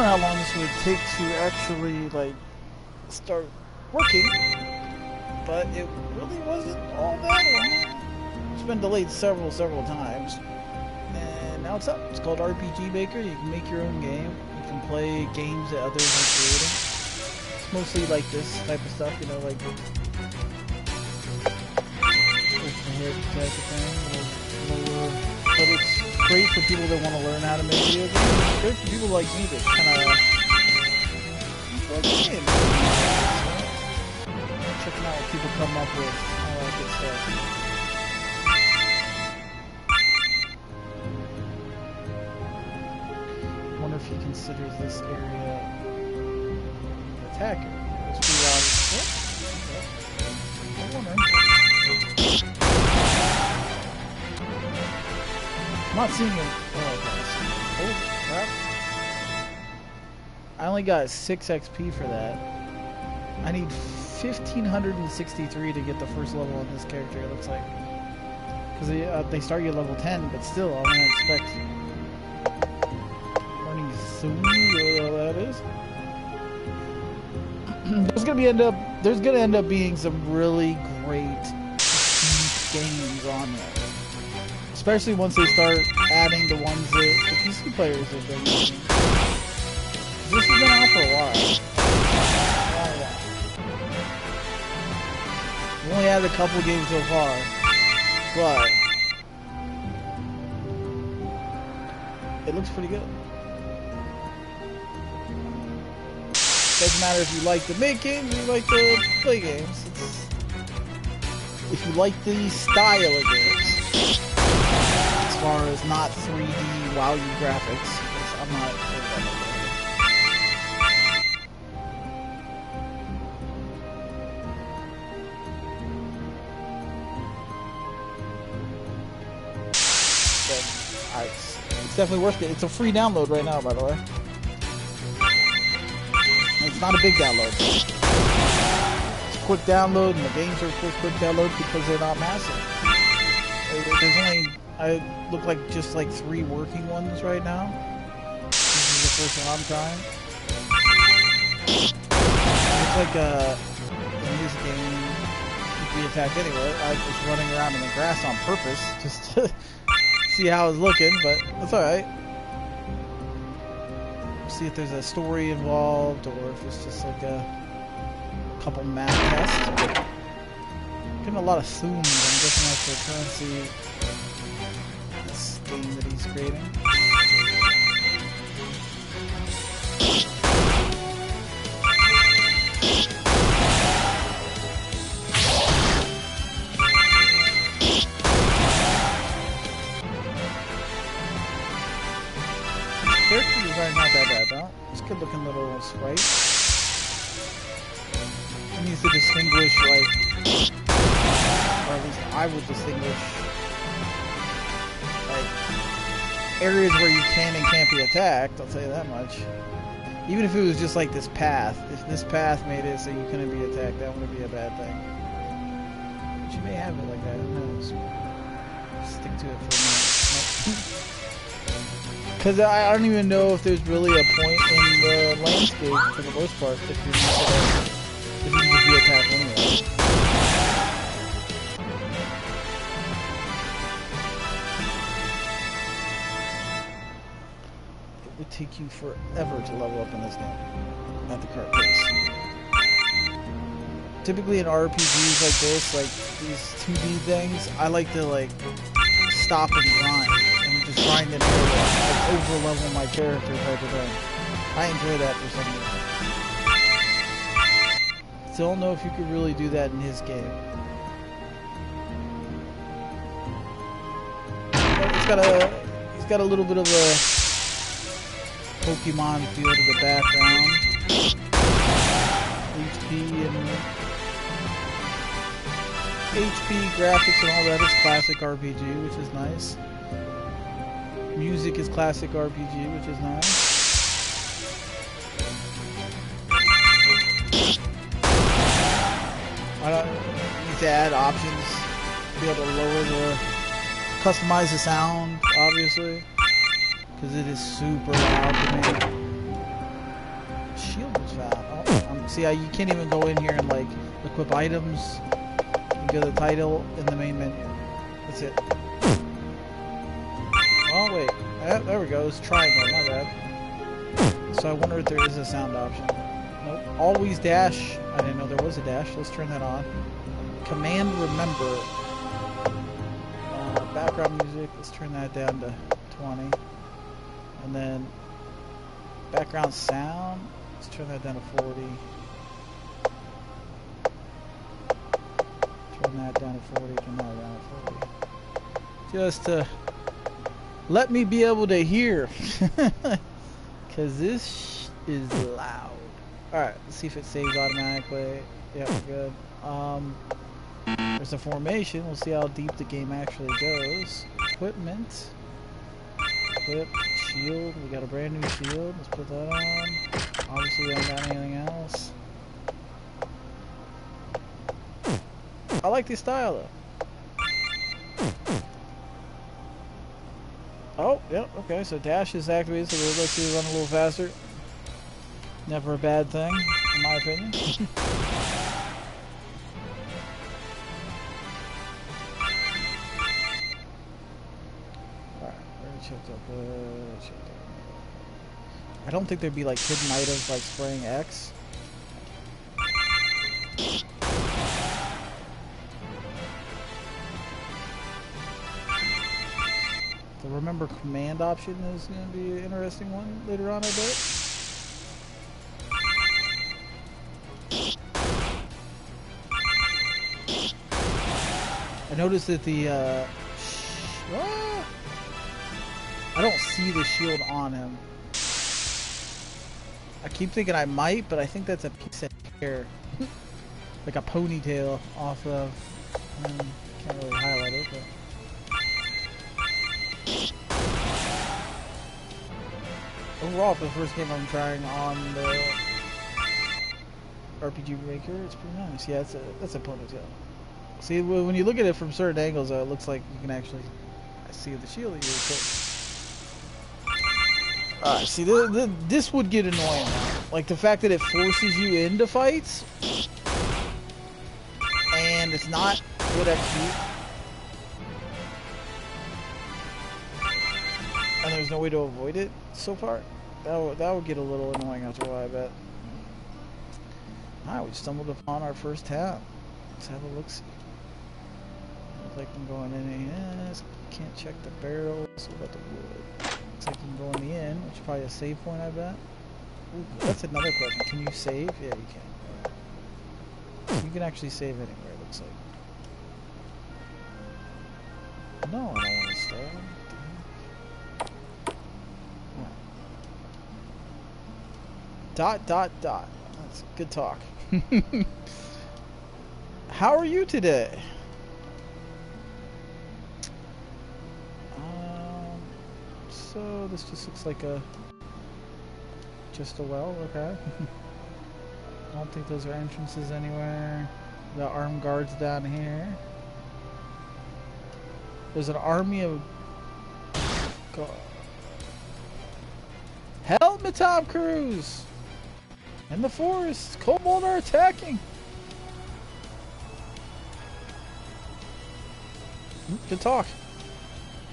how long this would take to actually like start working, but it really wasn't all that long. It's been delayed several times, and now it's up. It's called RPG Maker. You can make your own game. You can play games that others are creating. It's mostly like this type of stuff, you know, like with the head type of thing, lower. But it's great for people that want to learn how to make video games. It's great for people like me that kind of enjoy games. Checking out what people come up with, all that good stuff. I wonder if he considers this area an attack area. It's pretty obvious. Oh, I'm wondering. I'm not seeing it. Oh, okay. Holy crap. I only got 6 XP for that. I need 1,563 to get the first level on this character, it looks like. Because they start you at level 10, but still, I'm going to expect learning soon, whatever that is. There's gonna end up being some really great games on there. Especially once they start adding the ones that the PC players have been using. This has been out for a while. We've only had a couple games so far, but it looks pretty good. Doesn't matter if you like to make games or you like to play games. If you like the style of games, as far as not 3D wow you graphics, because I'm not sure about that. It's definitely worth it. It's a free download right now, by the way. It's not a big download. It's a quick download, and the games are quick download because they're not massive. There's only, I look like just like 3 working ones right now. This is the first one I'm trying. It's like in this game, you can be attacked anywhere. I was running around in the grass on purpose just to see how it's looking, but that's alright. See if there's a story involved, or if it's just like a couple map tests. Getting a lot of zooms. I'm guessing that's the currency. This game that he's creating. Character design not that bad though. It's a good looking little sprite. It needs to distinguish, like, or at least I would distinguish, like, areas where you can and can't be attacked, I'll tell you that much. Even if it was just like this path. If this path made it so you couldn't be attacked, that wouldn't be a bad thing. But you may have it like that, who knows. Stick to it for a minute. Because I don't even know if there's really a point in the landscape, for the most part, if you're not gonna, if you can just be attacked anyway. It would take you forever to level up in this game, at the current pace. Typically in RPGs like this, like these 2D things, I like to like stop and grind. Just grind an area, like over level my character type of thing. I enjoy that for some reason. Still don't know if you could really do that in his game. But he's got a little bit of a Pokemon feel to the background. HP graphics and all that is classic RPG, which is nice. Music is classic RPG, which is nice. I don't need to add options to be able to customize the sound, obviously, because it is super loud to me. see how you can't even go in here and like equip items. You go to the title in the main menu. That's it. Oh wait, there we go. It's triangle. My bad. So I wonder if there is a sound option. Nope. Always dash. I didn't know there was a dash. Let's turn that on. Command remember. Background music. Let's turn that down to 20. And then background sound. Let's turn that down to 40. Turn that down to 40. Turn that down to 40. Just to let me be able to hear. Because this is loud. Alright, let's see if it saves automatically. Yeah, we're good. There's a formation. We'll see how deep the game actually goes. Equipment. Equip. Shield. We got a brand new shield. Let's put that on. Obviously, we haven't got anything else. I like the style, though. Oh, yep, okay, so dash is activated, so let's see it run a little faster. Never a bad thing, in my opinion. Alright, already checked up, I don't think there'd be like hidden items like spraying X. The remember command option is going to be an interesting one later on, I bet. I noticed that the I don't see the shield on him. I keep thinking I might, but I think that's a piece of hair. Like a ponytail off of... can't really highlight it, but... Overall, for the first game I'm trying on the RPG Maker, it's pretty nice. Yeah, that's a ponytail. See, when you look at it from certain angles, it looks like you can actually see the shield that you equip. Alright, see, this would get annoying. Like the fact that it forces you into fights, and it's not good XP. And there's no way to avoid it so far. That would get a little annoying after a while, I bet. Alright, we stumbled upon our first tab. Let's have a look-see. Looks like I'm going in and can't check the barrels. What about the wood? Looks like you can go in the inn, which is probably a save point, I bet. Ooh, that's another question. Can you save? Yeah, you can. You can actually save anywhere, it looks like. No, I don't want to stay. Dot. That's good talk. How are you today? So this just looks like just a well, okay. I don't think those are entrances anywhere. The armed guards down here. There's an army of... Help me, Tom Cruise! In the forest, kobold are attacking. Good talk.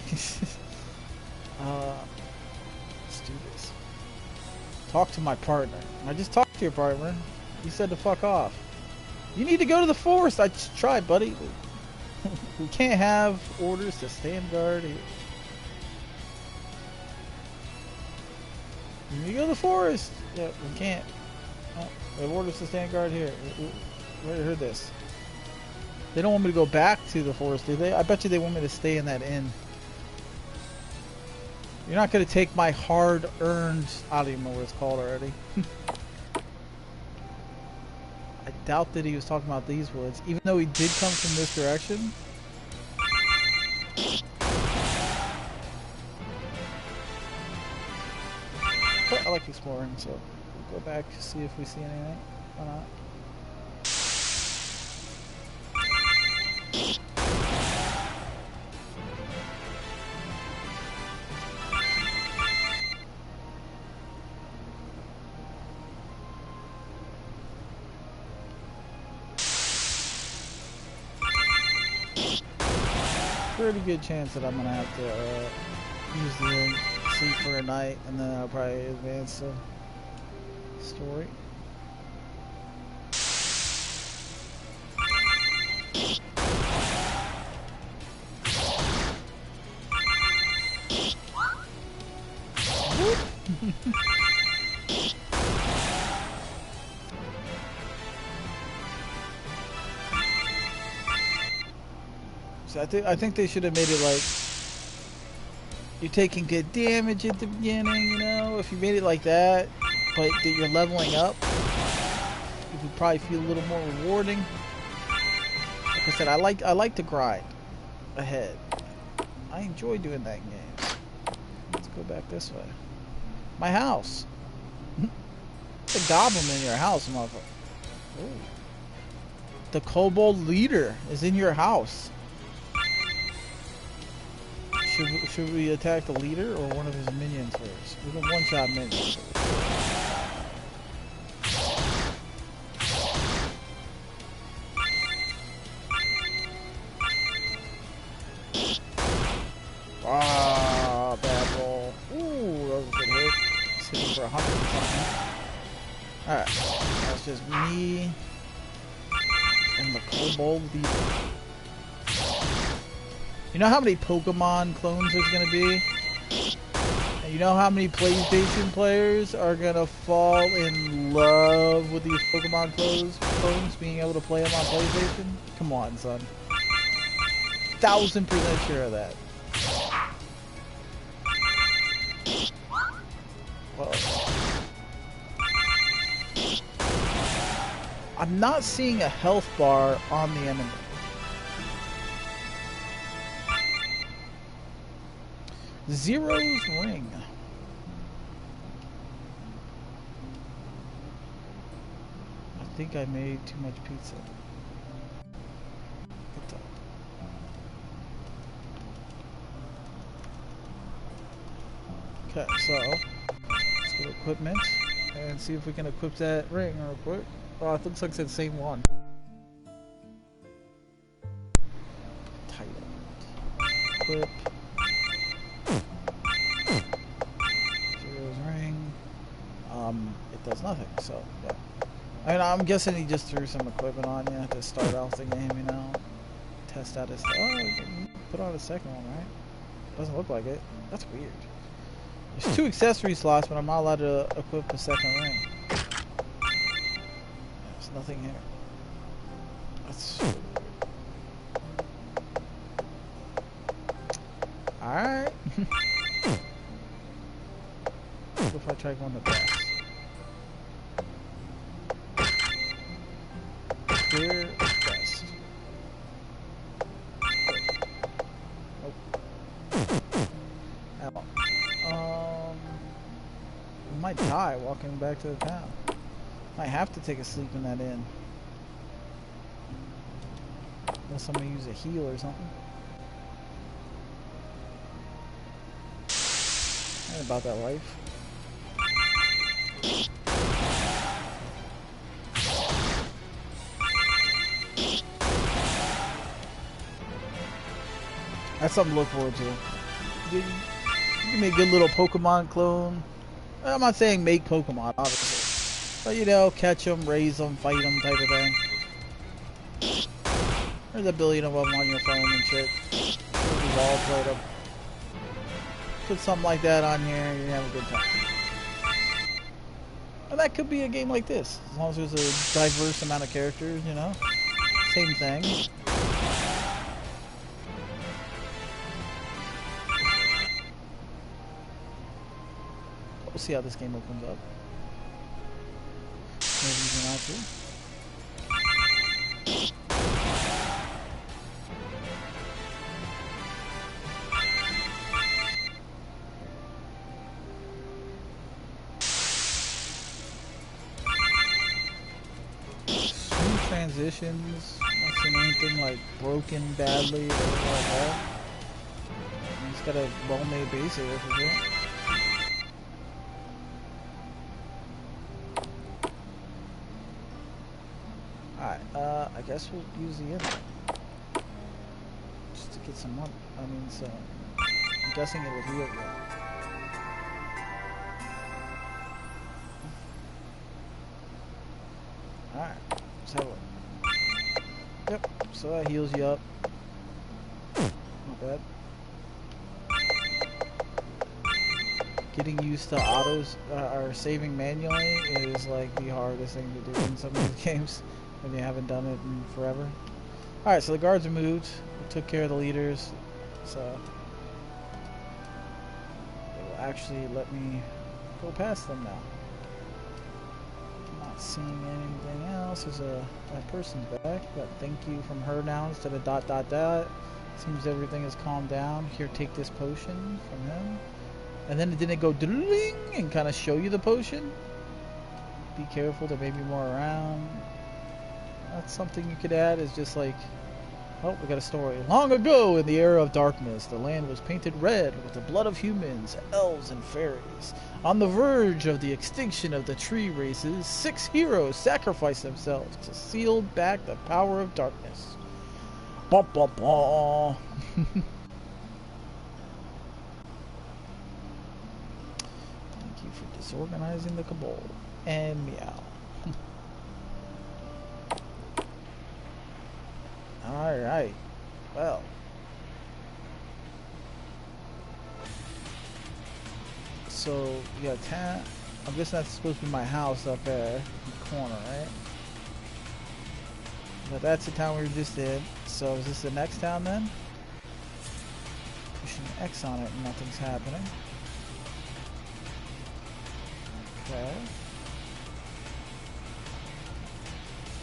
Let's do this. Talk to my partner. I just talked to your partner. You said to fuck off. You need to go to the forest. I just tried, buddy. We can't have orders to stand guard. You need to go to the forest. Yeah, we can't. Oh, we have orders to stand guard here. We heard this. They don't want me to go back to the forest, do they? I bet you they want me to stay in that inn. You're not going to take my hard-earned... I don't even know what it's called already. I doubt that he was talking about these woods, even though he did come from this direction. But I like exploring, so we'll go back to see if we see anything. Why not? pretty good chance that I'm gonna have to use the sleep for a night, and then I'll probably advance the story. So I think they should have made it like you're taking good damage at the beginning, you know. If you made it like that, but that you're leveling up, it would probably feel a little more rewarding. Like I said, I like to grind ahead. I enjoy doing that in games. Let's go back this way. My house. It's a goblin in your house, motherfucker. Ooh. The kobold leader is in your house. Should we attack the leader or one of his minions first? We're gonna one-shot minions. Ah, bad roll. Ooh, that was a good hit. It's hitting for 100 and something. Alright, that's just me and the kobold leader. You know how many Pokemon clones there's gonna be? And you know how many PlayStation players are gonna fall in love with these Pokemon clones being able to play them on PlayStation? Come on, son. 1000% sure of that. Whoa. I'm not seeing a health bar on the enemy. Zero's ring. I think I made too much pizza. Get up. Okay, so let's go to equipment and see if we can equip that ring real quick. Oh, it looks like it's the same one. Title. Equip. It does nothing, so yeah. I mean, I'm guessing he just threw some equipment on you to start off the game, you know. Test out his stuff. Oh, we can put on a second one, right? Doesn't look like it. That's weird. There's 2 accessory slots, but I'm not allowed to equip a second ring. There's nothing here. That's weird. Alright. What if I try going to best? Clear best. Oh. We might die walking back to the town. Might have to take a sleep in that inn. Unless I'm gonna use a heal or something. I ain't about that life. That's something to look forward to. You can make a good little Pokemon clone. I'm not saying make Pokemon, obviously. But, you know, catch them, raise them, fight them type of thing. There's a billion of them on your phone and shit. We've all played them. Put something like that on here, you're gonna have a good time. And that could be a game like this. As long as there's a diverse amount of characters, you know? Same thing. We'll see how this game opens up. Maybe even out too. Smooth transitions. Not seen anything like broken badly or anything like that. He's got a well-made base here for sure. Alright, I guess we'll use the internet. Just to get some money. I mean, so I'm guessing it would heal you. Alright, let's have a look. Yep, so that heals you up. Not bad. Getting used to autos or saving manually is like the hardest thing to do in some of these games when you haven't done it in forever. Alright, so the guards are moved. We took care of the leaders, so they will actually let me go past them now. Not seeing anything else. There's that person's back. Got thank you from her now instead of ... Seems everything has calmed down. Here, take this potion from him. And then didn't it go ding and kind of show you the potion? Be careful, there may be more around. That's something you could add, is just like, oh, we got a story. Long ago, in the era of darkness, the land was painted red with the blood of humans, elves, and fairies. On the verge of the extinction of the tree races, 6 heroes sacrificed themselves to seal back the power of darkness. Bah, bah, bah. Thank you for disorganizing the cabal. And meow. Alright. Well. So, you got town. I'm guessing that's supposed to be my house up there in the corner, right? But that's the town we were just in. So, is this the next town then? Pushing X on it and nothing's happening. Okay.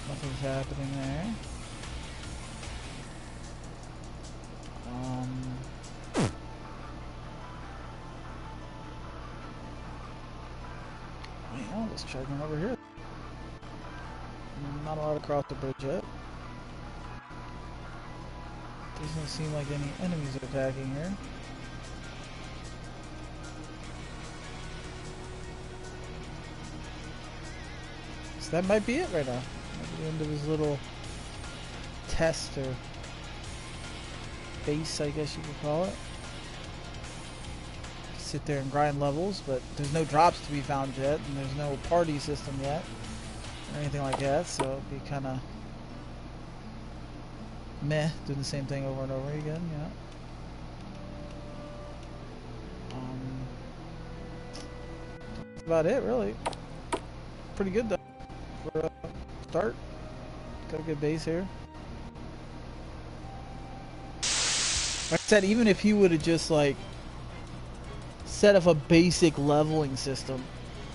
Nothing's happening there. Well, let's try going over here. Not allowed to cross the bridge yet. Doesn't seem like any enemies are attacking here. So that might be it right now. At the end of his little test or base, I guess you could call it. Sit there and grind levels, but there's no drops to be found yet, and there's no party system yet, or anything like that, so it'd be kind of meh, doing the same thing over and over again, you know. That's about it, really. Pretty good, though, for a start. Got a good base here. Like I said, even if he would have just, like, set up a basic leveling system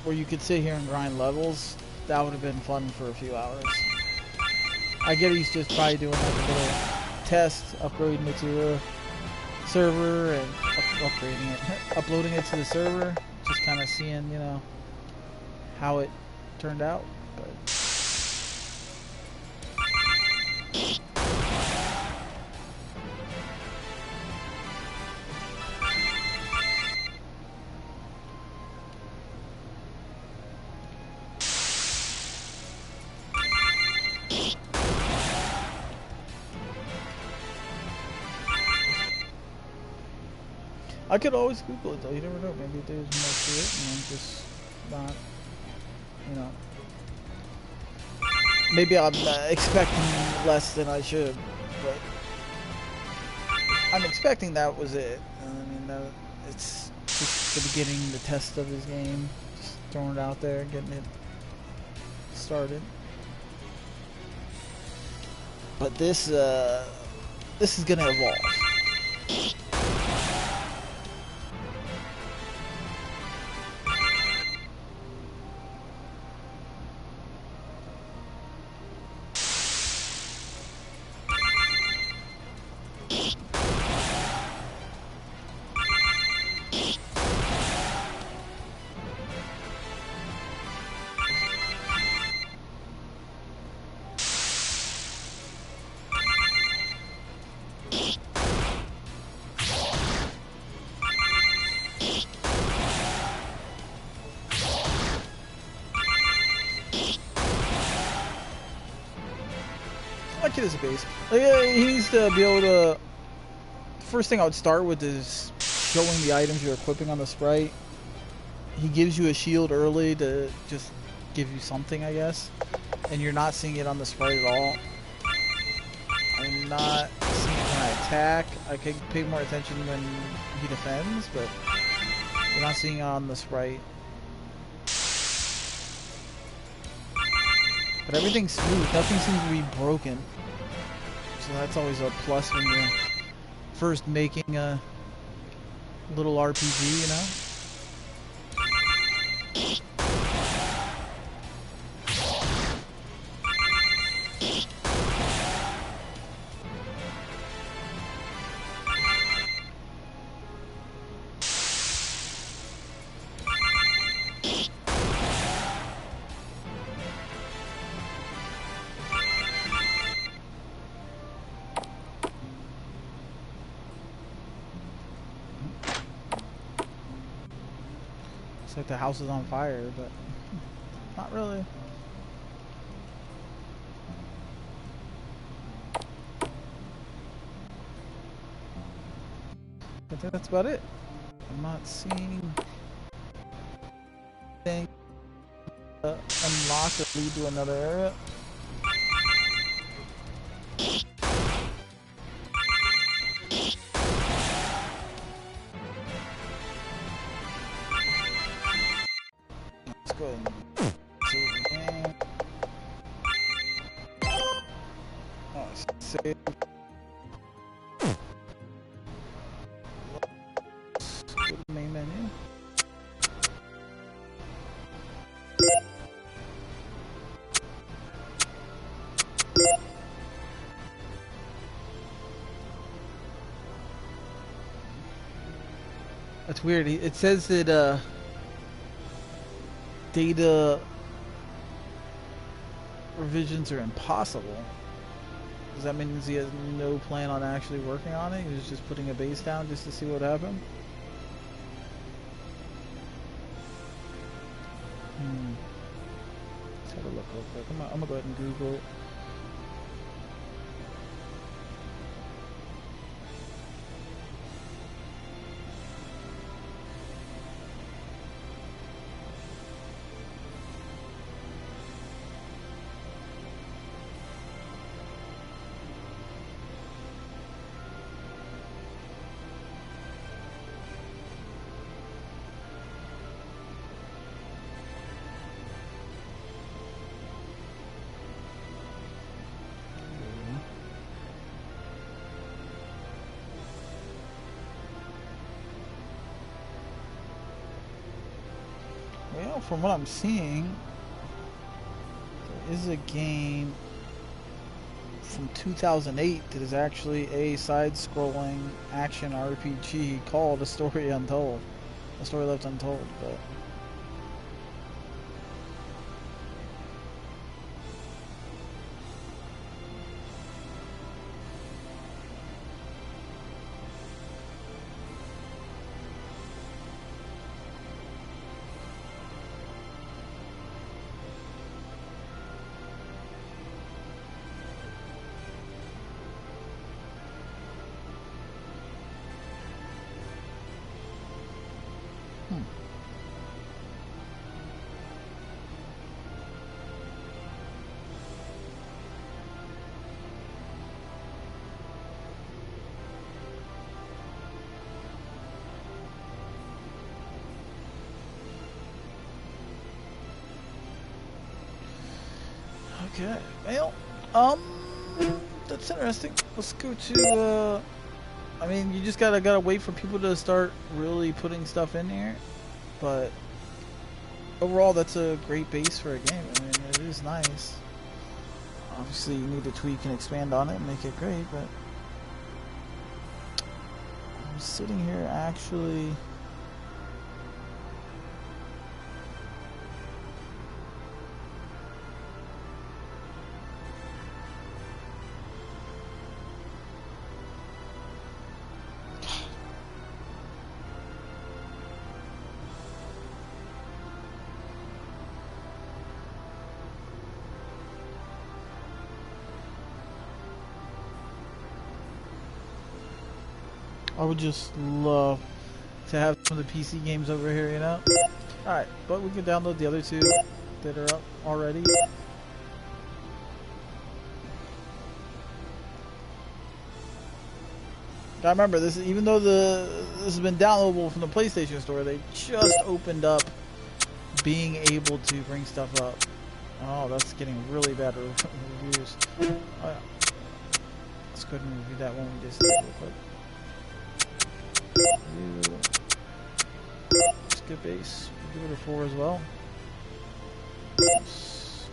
where you could sit here and grind levels, that would have been fun for a few hours. I get he's just probably doing like a little test, upgrading it to a server and upgrading it, uploading it to the server, just kind of seeing, you know, how it turned out. But I could always Google it though, you never know, maybe there's more to it and I'm just not, you know, maybe I'm expecting less than I should, but I'm expecting that was it. I mean, it's just the beginning, the test of his game, just throwing it out there, getting it started. But this is gonna evolve. I like it as a base. Like, he needs to be able to first thing I would start with is showing the items you're equipping on the sprite. He gives you a shield early to just give you something, I guess. And you're not seeing it on the sprite at all. I'm not seeing it when I attack. I can pay more attention when he defends, but you're not seeing it on the sprite. But everything's smooth. Nothing seems to be broken. So that's always a plus when you're first making a little RPG, you know? Looks like the house is on fire, but not really. I think that's about it. I'm not seeing anything unlock or lead to another area. Let's go ahead and save the game. Oh, save. Go to the main menu. That's weird. It says that data revisions are impossible. Does that mean he has no plan on actually working on it? He was just putting a base down just to see what happened? Let's have a look real quick. I'm gonna go ahead and Google it. Well, from what I'm seeing, there is a game from 2008 that is actually a side-scrolling action RPG called A Story Untold. A Story Left Untold, but... Okay, well, that's interesting. Let's go to, I mean, you just gotta wait for people to start really putting stuff in here, but overall, that's a great base for a game. I mean, it is nice. Obviously, you need to tweak and expand on it and make it great, but I'm sitting here actually... I would just love to have some of the PC games over here, you know? Alright, but we can download the other two that are up already. I remember this, even though this has been downloadable from the PlayStation Store, they just opened up being able to bring stuff up. Oh, that's getting really bad reviews. Oh, yeah. Let's go ahead and review that one we just did real quick. Review. Skip base. We'll give it a 4 as well. Oops.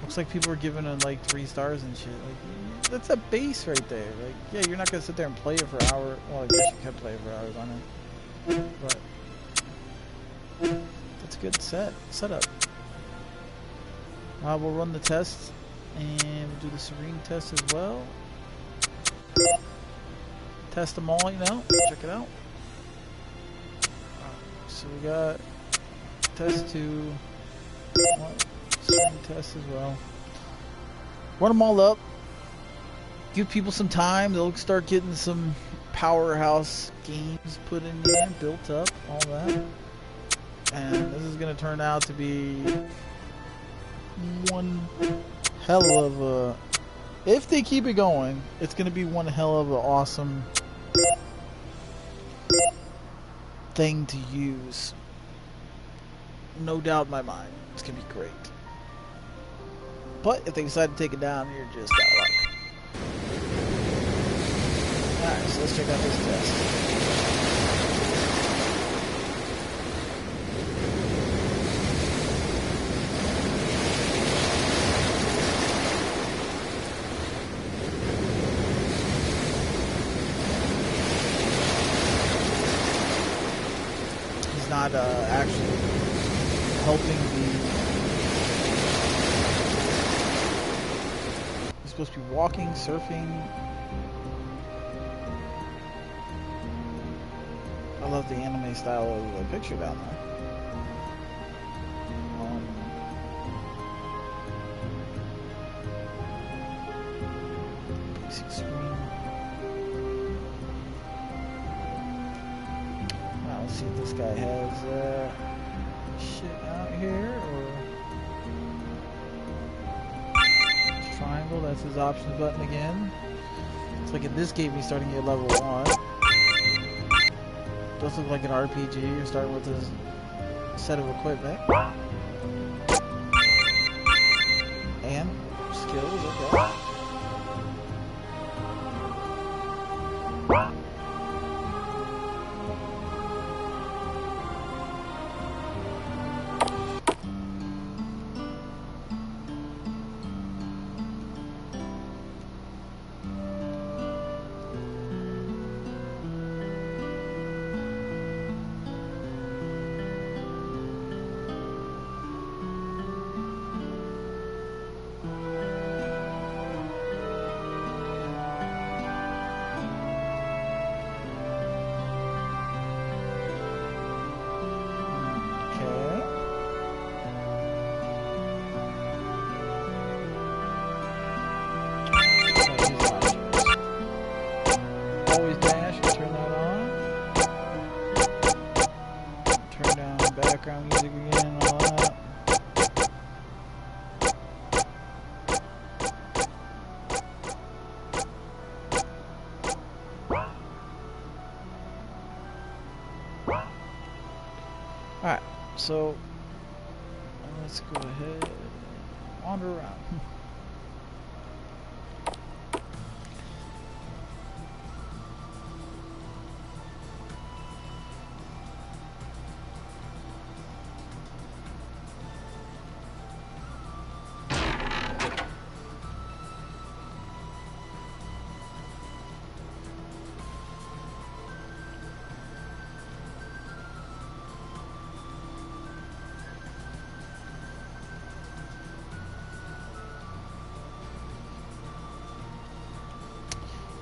Looks like people are giving it like 3 stars and shit. Like, that's a base right there. Like, yeah, you're not gonna sit there and play it for hours. Well, I guess you could play it for hours on it, but that's a good setup. We'll run the test and we'll do the Serene test as well. Test them all, you know. Check it out. So we got test 2. Serene test as well. Run them all up. Give people some time. They'll start getting some powerhouse games put in there, built up, all that. And this is going to turn out to be one hell of a... If they keep it going, it's going to be one hell of an awesome thing to use. No doubt in my mind. It's going to be great. But if they decide to take it down, you're just out of luck. Alright, so let's check out this test. He's not actually helping the... He's supposed to be walking, surfing. I love the anime style of the picture down there. Basic screen. Now let's see if this guy has shit out here, or triangle. That's his options button again. It's like in this game he's starting at level 1. Does look like an RPG. You're starting with this set of equipment. And skills, okay. Always dash and turn that on. Turn down background music again and all that. Alright, so let's go ahead and wander around.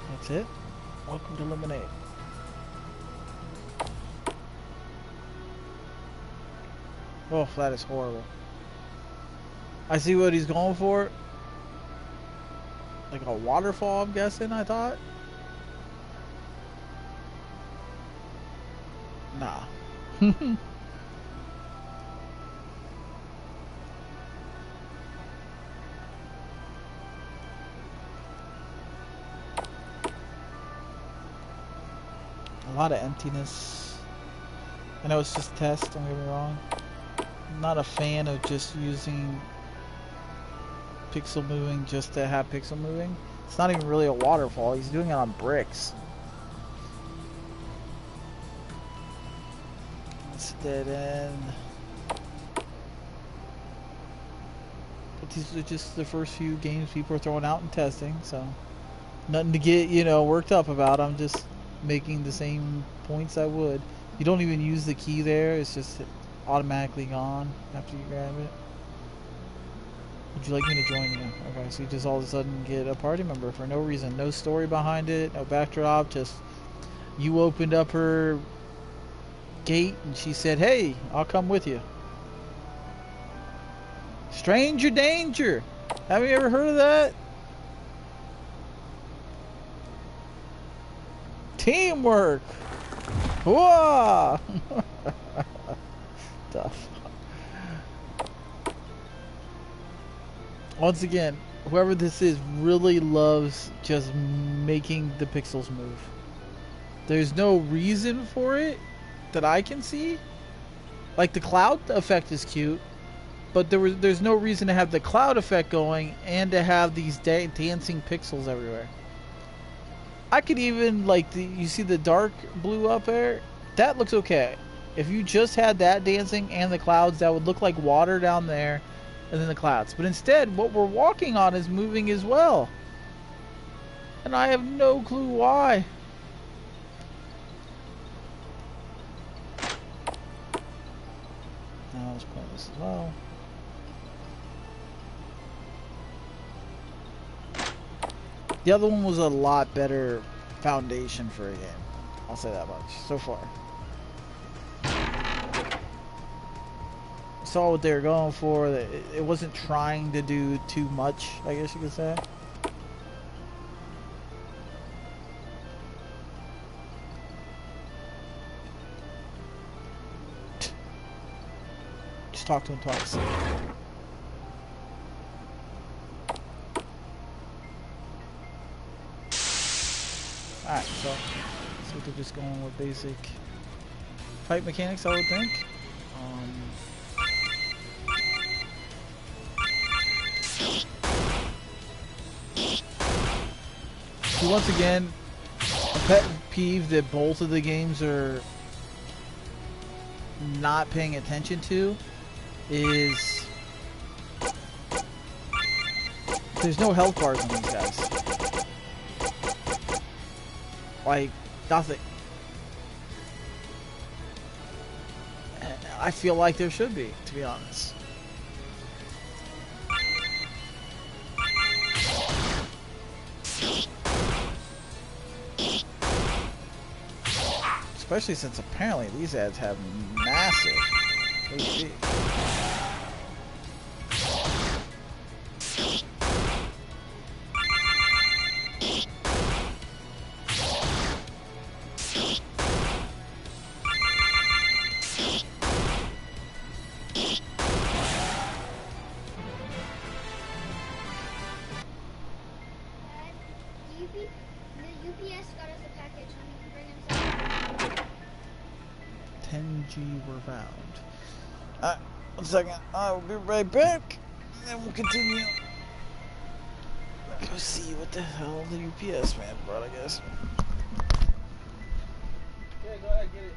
That's it. Welcome to Lemonade. Oh, that is horrible. I see what he's going for. Like a waterfall, I'm guessing, I thought. Nah. A lot of emptiness. I know it's just a test, don't get me wrong. I'm not a fan of just using pixel moving just to have pixel moving. It's not even really a waterfall. He's doing it on bricks. It's dead end. But these are just the first few games people are throwing out and testing, so nothing to get, you know, worked up about. I'm just making the same points I would. You don't even use the key there. It's just automatically gone after you grab it. Would you like me to join you? Okay, so you just all of a sudden get a party member for no reason. No story behind it, no backdrop, just you opened up her gate and she said, hey, I'll come with you. Stranger danger! Have you ever heard of that? Teamwork! Whoa! Tough. Once again, whoever this is really loves just making the pixels move. There's no reason for it that I can see. Like the cloud effect is cute, but there's no reason to have the cloud effect going and to have these dancing pixels everywhere. I could even, like, you see the dark blue up there? That looks okay. If you just had that dancing and the clouds, that would look like water down there and then the clouds. But instead, what we're walking on is moving as well. And I have no clue why. Now let's play this as well. The other one was a lot better foundation for a game. I'll say that much. So far. Saw what they were going for. It wasn't trying to do too much, I guess you could say. Just talk to him twice. Alright, so they're just going with basic fight mechanics, I would think. So once again, a pet peeve that both of the games are not paying attention to is there's no health bars on these guys. Like, nothing. I feel like there should be, to be honest. Especially since apparently these ads have massive HP. Were found. Alright, 1 second. I will be right back. And then we'll continue. Let's go see what the hell the UPS man brought, I guess. Okay, go ahead, get it.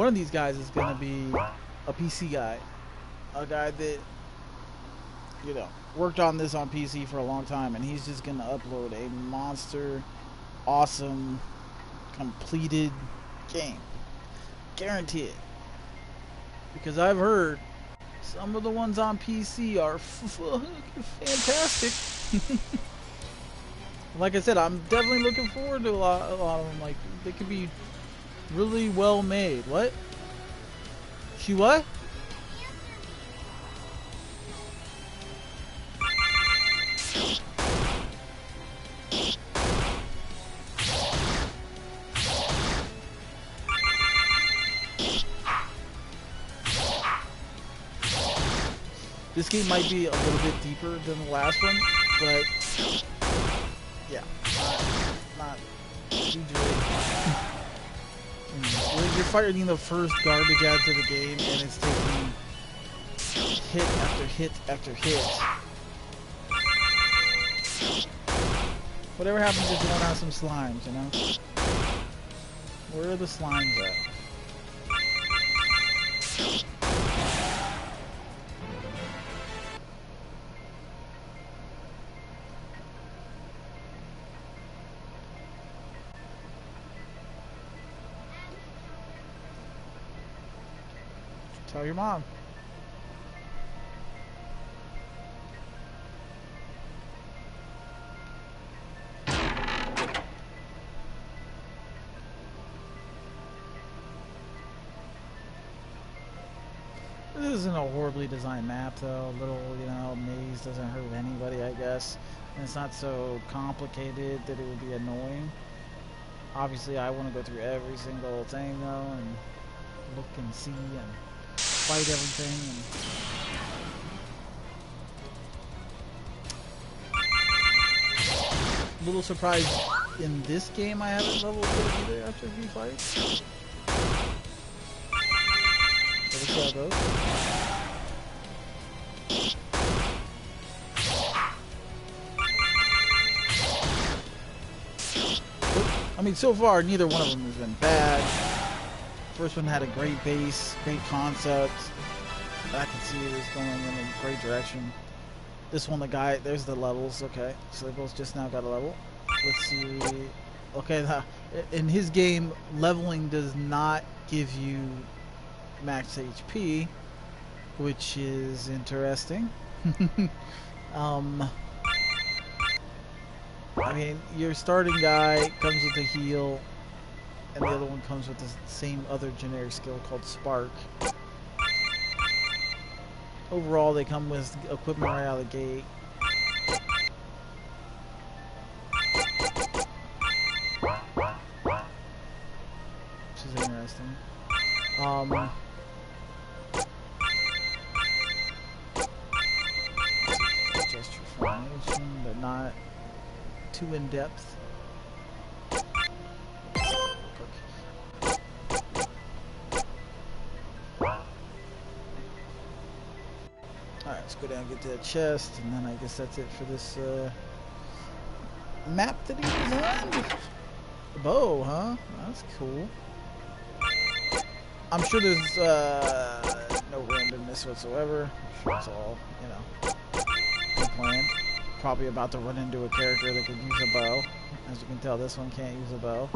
one of these guys is gonna be a PC guy, a guy that, you know, worked on this on PC for a long time, and he's just gonna upload a monster, awesome, completed game. Guarantee it. Because I've heard some of the ones on PC are fantastic. Like I said, I'm definitely looking forward to a lot of them. Like, they could be really well made. What? She what? This game might be a little bit deeper than the last one, but yeah, not hugely. You're fighting the first garbage ads of the game, and it's taking hit after hit after hit. Whatever happens if you want to have some slimes, you know? Where are the slimes at? Tell your mom. This isn't a horribly designed map, though. A little, you know, maze doesn't hurt anybody, I guess. And it's not so complicated that it would be annoying. Obviously, I want to go through every single thing, though, and look and see and fight everything. And a little surprised in this game I haven't leveled it either after a few fights. Let's see how it goes. I mean, so far, neither one of them has been bad. First one had a great base, great concept. I can see it was going in a great direction. This one, the guy, there's the levels. Okay, so they both just now got a level. Let's see. Okay, in his game, leveling does not give you max HP, which is interesting. I mean, your starting guy comes with a heal, and the other one comes with the same other generic skill called Spark. Overall, they come with equipment right out of the gate. Which is interesting. Gesture formation, but not too in depth. Alright, let's go down and get to that chest, and then I guess that's it for this map that he designed. The bow, huh? That's cool. I'm sure there's no randomness whatsoever. I'm sure it's all, you know, planned. Probably about to run into a character that could use a bow. As you can tell, this one can't use a bow.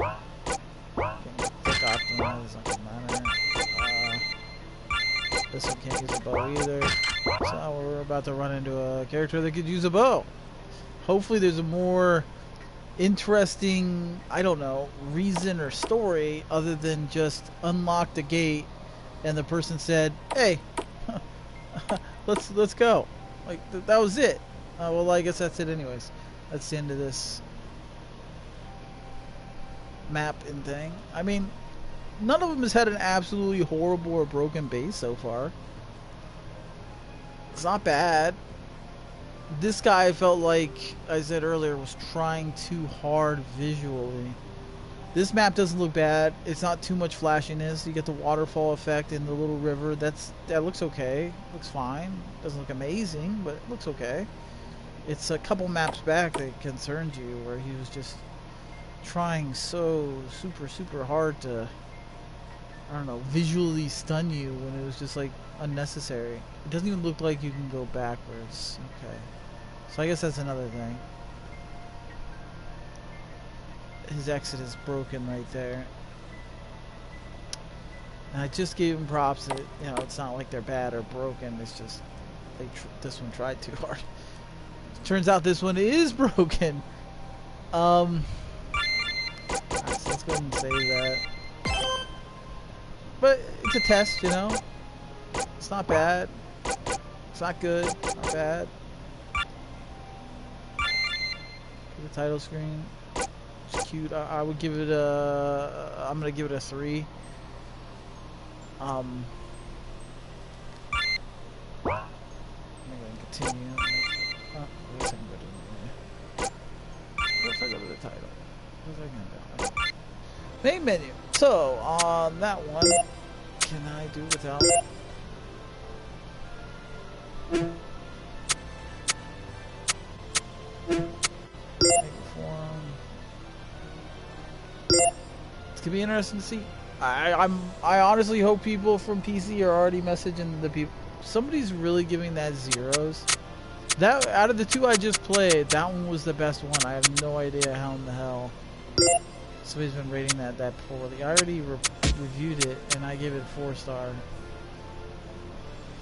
This one can't use a bow either. So we're about to run into a character that could use a bow. Hopefully there's a more interesting, I don't know, reason or story other than just unlock the gate and the person said, hey, let's go. Like, that was it. Well, I guess that's it anyways. That's the end of this map and thing. I mean, none of them has had an absolutely horrible or broken base so far. It's not bad. This guy, felt like I said earlier, was trying too hard visually. This map doesn't look bad. It's not too much flashiness. You get the waterfall effect in the little river. That looks okay. Looks fine. Doesn't look amazing, but it looks okay. It's a couple maps back that concerns you, where he was just trying so super hard to I don't know, visually stun you when it was just like unnecessary. It doesn't even look like you can go backwards. Okay. So I guess that's another thing. His exit is broken right there. And I just gave him props that, you know, it's not like they're bad or broken. It's just this one tried too hard. Turns out this one is broken. Alright, so let's go ahead and save that. But it's a test, you know. It's not bad. It's not good. Not bad. The title screen. It's cute. I would give it a. I'm gonna give it a 3. I'm gonna continue. Oh, wait a second. What if I go to the title? What was I gonna do? Main menu. So on that one, can I do without? It's gonna be interesting to see. I honestly hope people from PC are already messaging the people. Somebody's really giving that zeros. That out of the 2 I just played, that one was the best one. I have no idea how in the hell somebody's been rating that poorly. I already reviewed it and I gave it 4-star.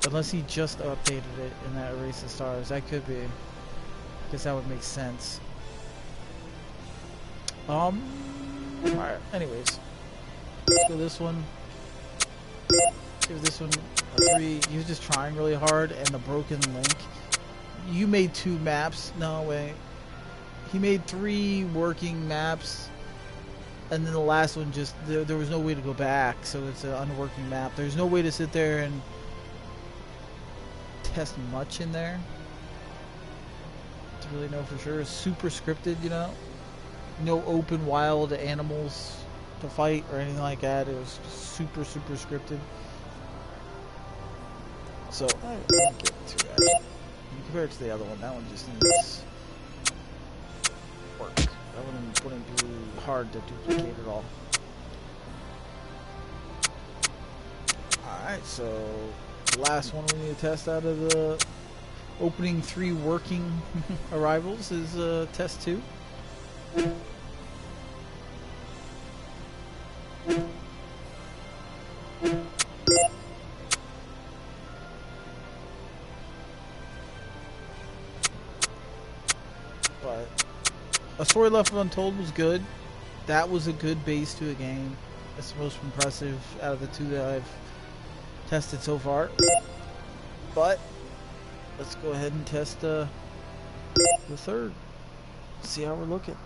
Unless he just updated it and that erased the stars, that could be. Guess that would make sense. Alright, anyways. Let's go this one. Give this one a 3. He was just trying really hard, and the broken link. You made 2 maps. No way. He made 3 working maps, and then the last one just there was no way to go back, so it's an unworking map. There's no way to sit there and test much in there to really know for sure. It's super scripted, you know. No open wild animals to fight or anything like that. It was super scripted. So I don't get too bad. Compared to the other one, that one just needs work. That one wouldn't be hard to duplicate at all. Alright, so the last one we need to test out of the opening 3 working arrivals is test 2. But A Story Left Untold was good. That was a good base to a game. That's the most impressive out of the 2 that I've tested so far. But let's go ahead and test the 3rd. See how we're looking.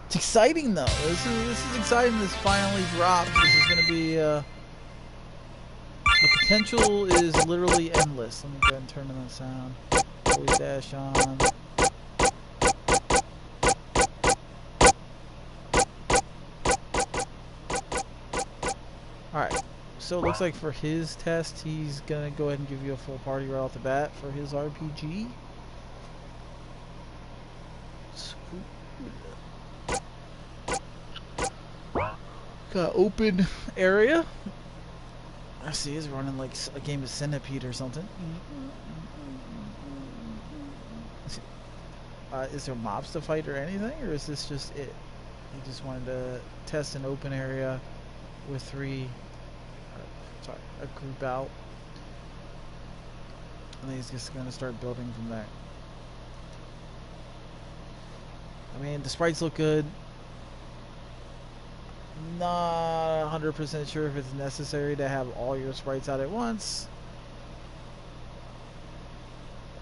It's exciting though. This is exciting. This finally dropped. This is going to be the potential is literally endless. Let me go ahead and turn on that sound. Voice dash on. Alright, so it looks like for his test, he's going to go ahead and give you a full party right off the bat for his RPG. Got open area. I see he's running like a game of Centipede or something. Is there mobs to fight or anything, or is this just it? He just wanted to test an open area with 3, a group out, and then he's just going to start building from there. I mean, the sprites look good. Not 100% sure if it's necessary to have all your sprites out at once,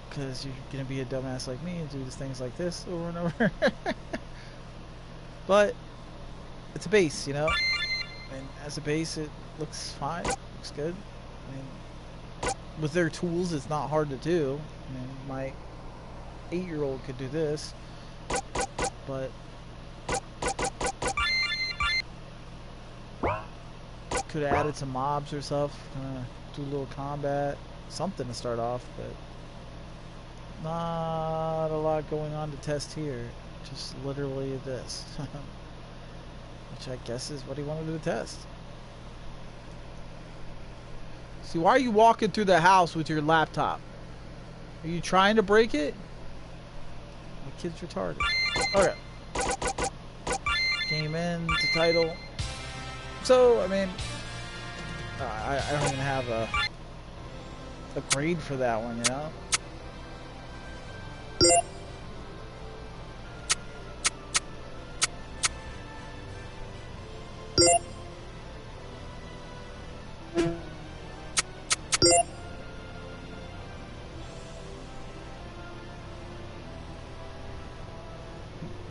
because you're going to be a dumbass like me and do things like this over and over. But it's a base, you know, and as a base it looks fine, looks good. I mean, with their tools it's not hard to do. I mean, my 8-year-old could do this, but could have added some mobs or stuff, do a little combat, something to start off, but not a lot going on to test here. Just literally this. Which I guess is what he wanted to test. See, why are you walking through the house with your laptop? Are you trying to break it? My kid's retarded. Okay. Game ends, the title. So, I mean, I don't even have a grade for that one, you know?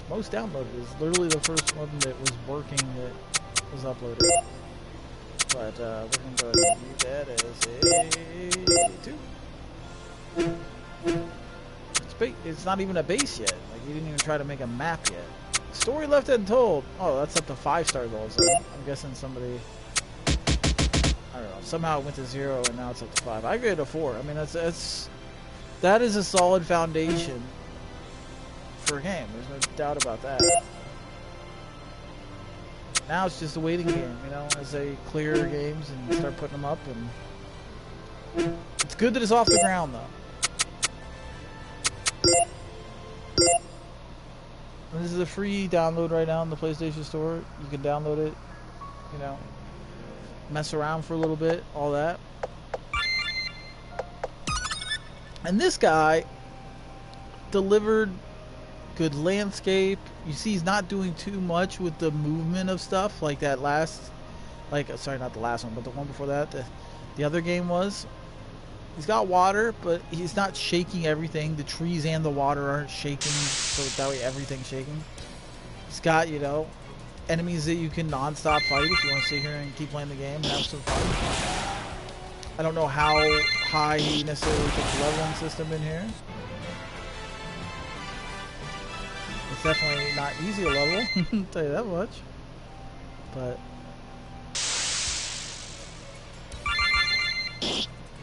Most downloaded is literally the first one that was working that was uploaded. But we're going to go ahead and use that as a 2. It's not even a base yet. Like, you didn't even try to make a map yet. Story left untold. Oh, that's up to 5-star goals. I'm guessing somebody, I don't know, somehow it went to 0 and now it's up to 5. I graded a 4. I mean, that is a solid foundation for a game. There's no doubt about that. Now it's just a waiting game, you know, as they clear games and start putting them up. And it's good that it's off the ground, though. And this is a free download right now in the PlayStation Store. You can download it, you know, mess around for a little bit, all that. And this guy delivered good landscape. You see he's not doing too much with the movement of stuff like that last, sorry, not the last one, but the one before that, the other game was. He's got water, but he's not shaking everything. The trees and the water aren't shaking, so that way everything's shaking. He's got, you know, enemies that you can non-stop fight if you want to sit here and keep playing the game and have some fun. I don't know how high he necessarily took the leveling system in here. It's definitely not easy to level, I'll tell you that much. But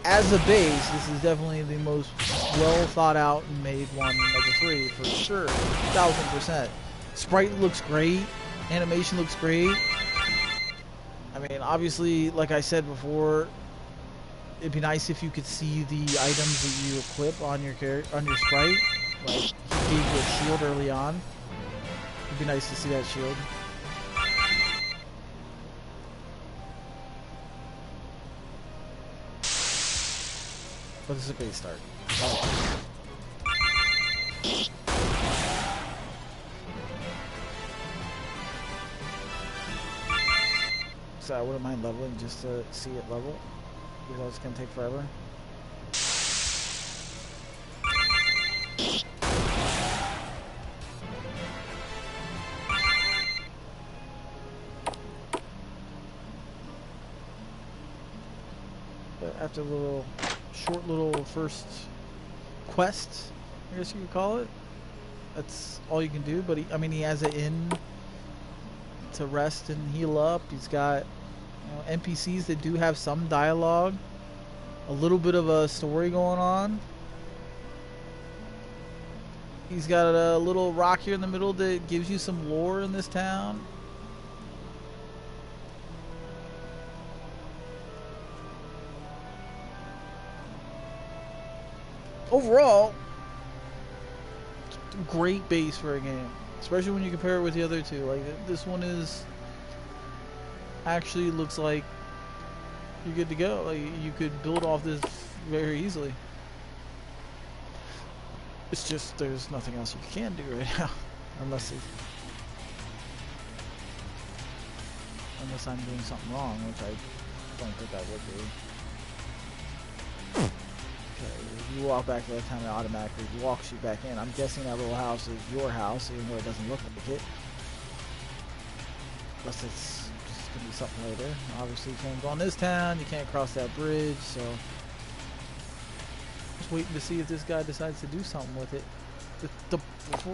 as a base, this is definitely the most well thought out and made one of the 3 for sure, 1000%. Sprite looks great, animation looks great. I mean, obviously, like I said before, it'd be nice if you could see the items that you equip on your sprite. Like, he gave you a shield early on. It'd be nice to see that shield. But this is a great start. Oh. So I wouldn't mind leveling just to see it level, because it's gonna take forever. But after a short little first quest, I guess you could call it, that's all you can do. But I mean, he has an inn to rest and heal up. He's got, you know, NPCs that do have some dialogue, a little bit of a story going on. He's got a little rock here in the middle that gives you some lore in this town. Overall, great base for a game, especially when you compare it with the other 2. Like, this one is actually looks like you're good to go. Like, you could build off this very easily. It's just there's nothing else you can do right now, unless I'm doing something wrong, which I don't think I would be. Okay, you walk back to that time, it automatically walks you back in. I'm guessing that little house is your house, even though it doesn't look like it. Unless it's just gonna be something later. Obviously, you can't go on this town. You can't cross that bridge. So, just waiting to see if this guy decides to do something with it. The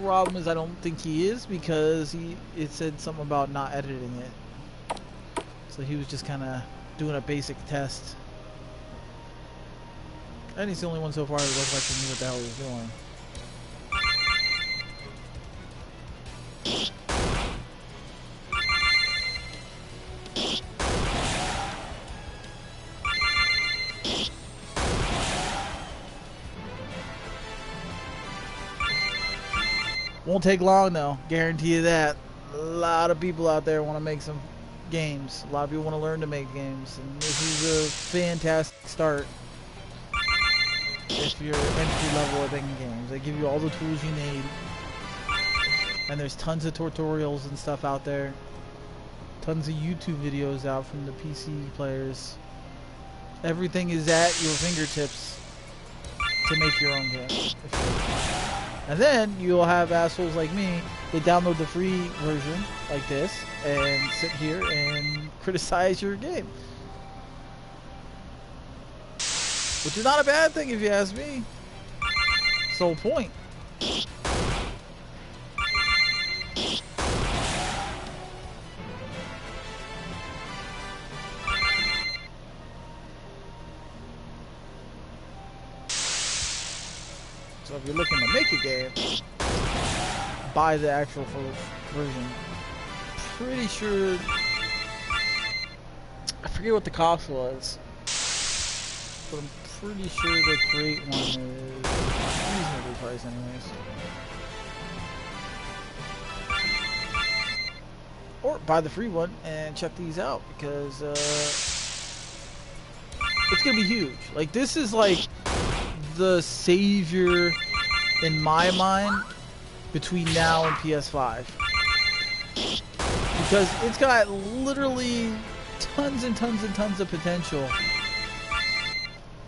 problem is, I don't think he is, because it said something about not editing it. So he was just kind of doing a basic test. And he's the only one so far who looks like he knew what the hell he was doing. Won't take long though, guarantee you that. A lot of people out there want to make some games. A lot of people want to learn to make games, and this is a fantastic start if you're entry level at making games. They give you all the tools you need, and there's tons of tutorials and stuff out there. Tons of YouTube videos out from the PC players. Everything is at your fingertips to make your own game. And then you'll have assholes like me that download the free version like this and sit here and criticize your game. Which is not a bad thing if you ask me. It's the whole point. So if you're looking to make a game, buy the actual full version. Pretty sure, I forget what the cost was, but I'm pretty sure the Create one is reasonably priced anyways. Or buy the free one and check these out, because it's gonna be huge. Like, this is like the savior in my mind between now and PS5, because it's got literally tons and tons and tons of potential.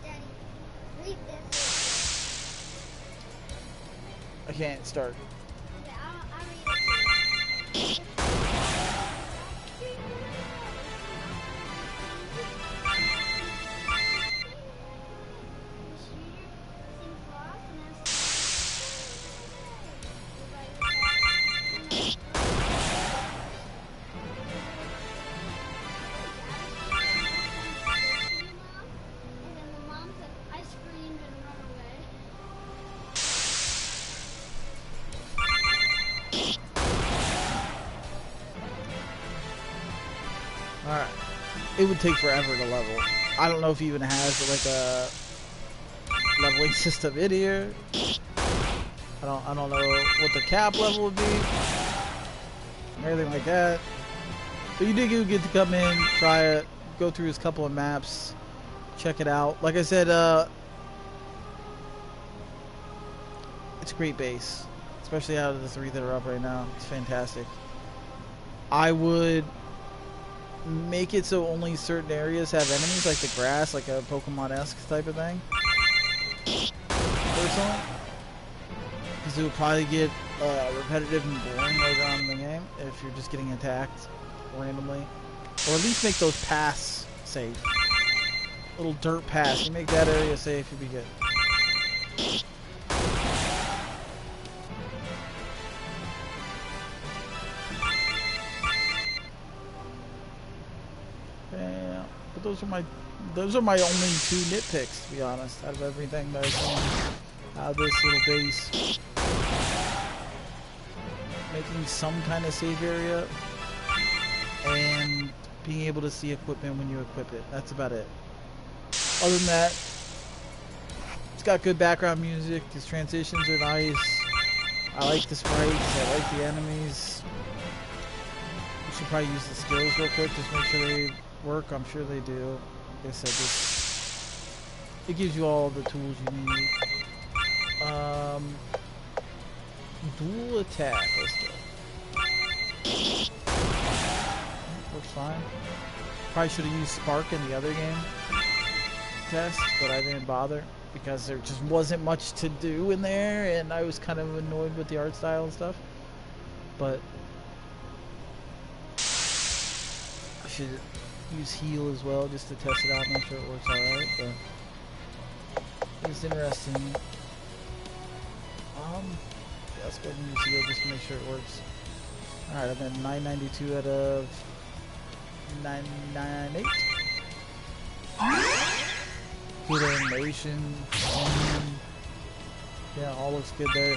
Daddy, read this. I can't start. Okay, I'll read it to you. Alright. It would take forever to level. I don't know if he even has like a leveling system in here. I don't know what the cap level would be. Anything like that. But you do get to come in, try it, go through his couple of maps, check it out. Like I said, it's a great base. Especially out of the 3 that are up right now. It's fantastic. I would make it so only certain areas have enemies, like the grass, like a Pokemon-esque type of thing. Personally. Because it would probably get repetitive and boring later on in the game if you're just getting attacked randomly. Or at least make those paths safe. Little dirt paths. You make that area safe, you'd be good. Yeah, but those are my only 2 nitpicks, to be honest, out of everything that I've seen out of this little base. Making some kind of save area and being able to see equipment when you equip it. That's about it. Other than that, it's got good background music. These transitions are nice. I like the sprites. I like the enemies. We should probably use the skills real quick. Just make sure they work. I'm sure they do. Like I said, it gives you all the tools you need. Dual attack. Let's go. Looks fine. Probably should have used Spark in the other game test, but I didn't bother because there just wasn't much to do in there, and I was kind of annoyed with the art style and stuff. But I should use heal as well just to test it out, make sure it works alright. But it's interesting. Yeah, let's go ahead and use heal just to make sure it works. Alright, I'm at 992 out of 998. Good animation. Yeah, all looks good there.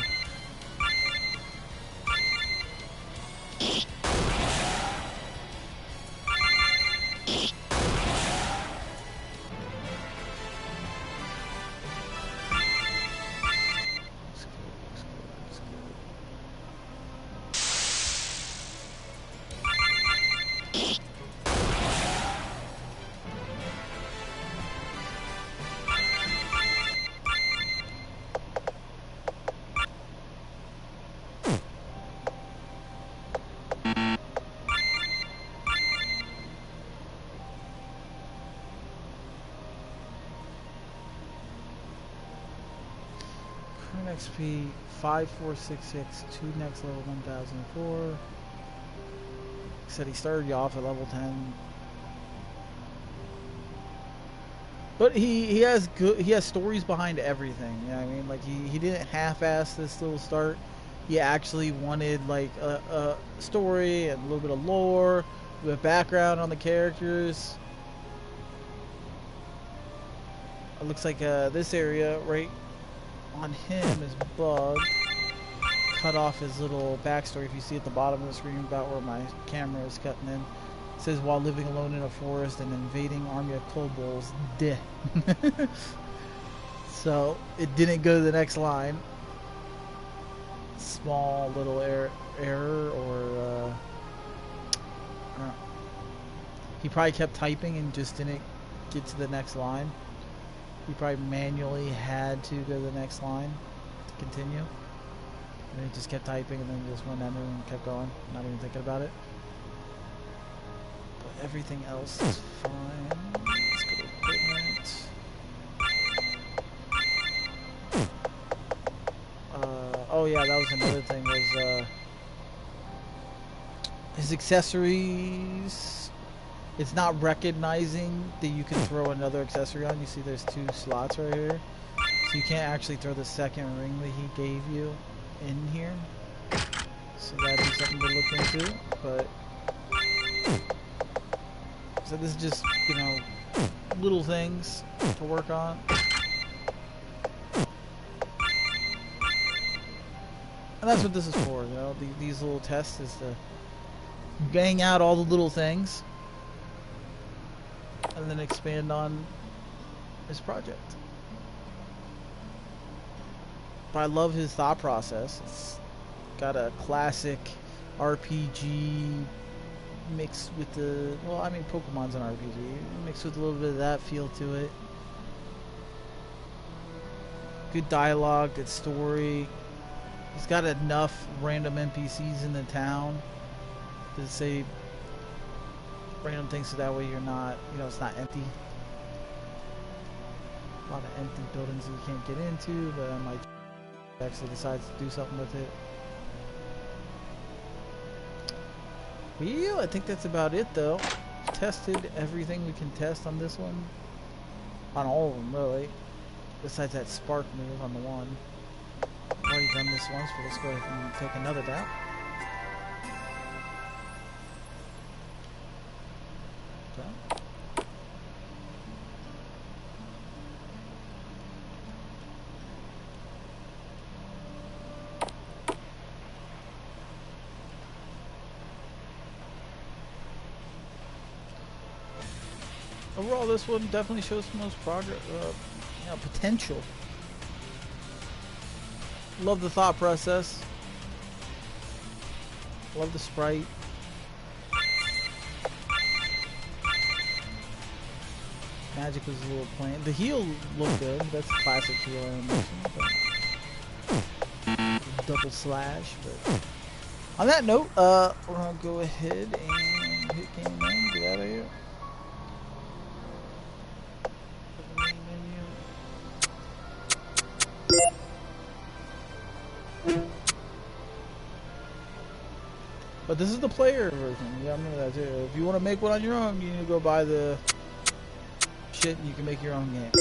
Current XP 5466, 2 next level 1004. Said he started you off at level 10. But he has stories behind everything. You know what I mean? Like he didn't half-ass this little start. He actually wanted like a story and a little bit of lore, with background on the characters. It looks like this area right on him is bugged. Cut off his little backstory. If you see at the bottom of the screen about where my camera is cutting in. It says while living alone in a forest, an invading army of kobolds dead. So it didn't go to the next line. Small little error, or he probably kept typing and just didn't get to the next line. He probably manually had to go to the next line to continue. And he just kept typing and then just went under and kept going, not even thinking about it. But everything else is fine. Let's go to equipment. Oh yeah, that was another thing, was his accessories. It's not recognizing that you can throw another accessory on. You see there's 2 slots right here. So you can't actually throw the second ring that he gave you in here. So that'd be something to look into. But so this is just, you know, little things to work on. And that's what this is for, you know. These little tests is to bang out all the little things and then expand on his project. But I love his thought process. It's got a classic RPG mixed with the, well, I mean, Pokemon's an RPG, mixed with a little bit of that feel to it. Good dialogue, good story. He's got enough random NPCs in the town to say random things, so that way you're not, you know, it's not empty. A lot of empty buildings that you can't get into, but I might actually decide to do something with it. Well, I think that's about it, though. Tested everything we can test on this one. On all of them, really. Besides that spark move on the one. I've already done this once, but let's go ahead and take another down. Okay. Overall, this one definitely shows the most progress, you know, potential. Love the thought process. Love the sprite. Magic was a little plain. The heal looked good. That's classic heal animation. Double slash. But on that note, we're gonna go ahead and hit game in. Get out of here. But this is the player version. Yeah, I remember that too. If you want to make one on your own, you need to go buy the shit and you can make your own game.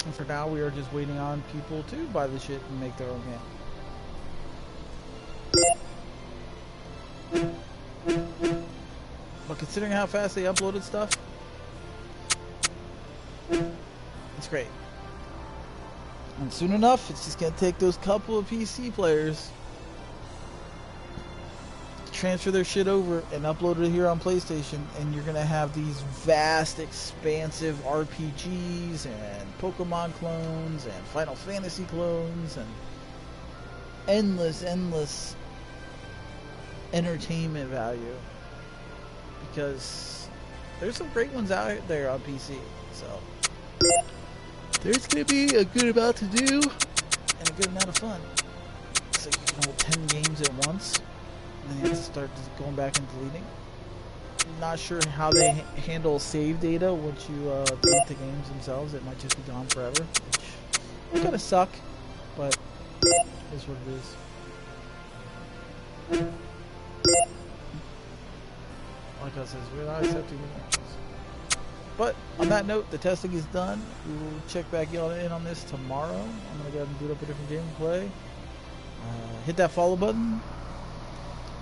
And for now, we are just waiting on people to buy the shit and make their own game. But considering how fast they uploaded stuff, it's great. And soon enough, it's just gonna take those couple of PC players to transfer their shit over and upload it here on PlayStation, and you're gonna have these vast, expansive RPGs and Pokemon clones and Final Fantasy clones and endless entertainment value. Because there's some great ones out there on PC, so there's going to be a good amount to do and a good amount of fun. So you can hold 10 games at once, and then you have to start just going back and deleting. not sure how they handle save data once you delete the games themselves. It might just be gone forever, which would kind of suck, but it is what it is. Like I said, we're not accepting new matches. But on that note, the testing is done. We will check back in on this tomorrow. I'm going to go ahead and boot up a different game and play. Hit that follow button.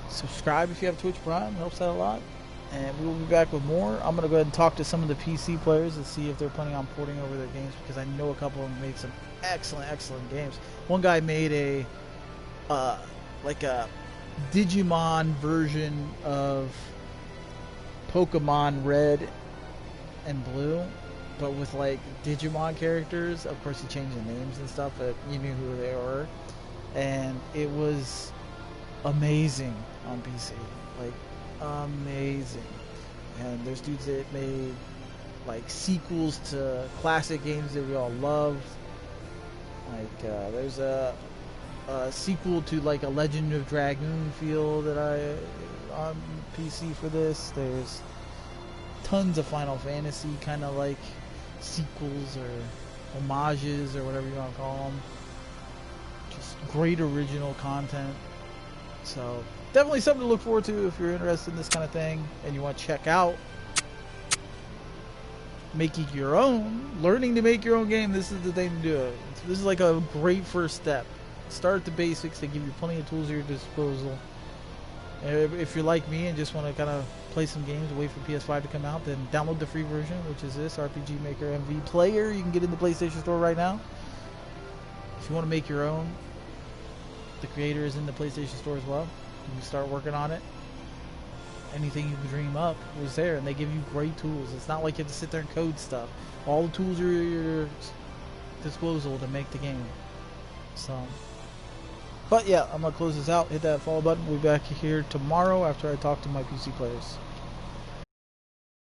Subscribe if you have Twitch Prime. It helps out a lot. And we will be back with more. I'm going to go ahead and talk to some of the PC players and see if they're planning on porting over their games, because I know a couple of them made some excellent games. One guy made a like a Digimon version of Pokemon Red and Blue, but with like Digimon characters. Of course, he changed the names and stuff, but you knew who they were, and it was amazing on PC, like amazing. And there's dudes that made like sequels to classic games that we all loved. Like there's a sequel to like a Legend of Dragoon feel that I on PC for this. There's tons of Final Fantasy kind of like sequels or homages or whatever you want to call them. Just great original content. So definitely something to look forward to if you're interested in this kind of thing and you want to check out making your own, learning to make your own game. This is the thing to do. This is like a great first step. Start at the basics. They give you plenty of tools at your disposal. If you're like me and just want to kind of play some games and wait for PS5 to come out, then download the free version, which is this RPG Maker MV Player. You can get in the PlayStation Store right now. If you want to make your own, the creator is in the PlayStation Store as well. You can start working on it. Anything you can dream up was there, and they give you great tools. It's not like you have to sit there and code stuff. All the tools are at your disposal to make the game. So, but yeah, I'm gonna close this out. Hit that follow button. We'll be back here tomorrow after I talk to my PC players.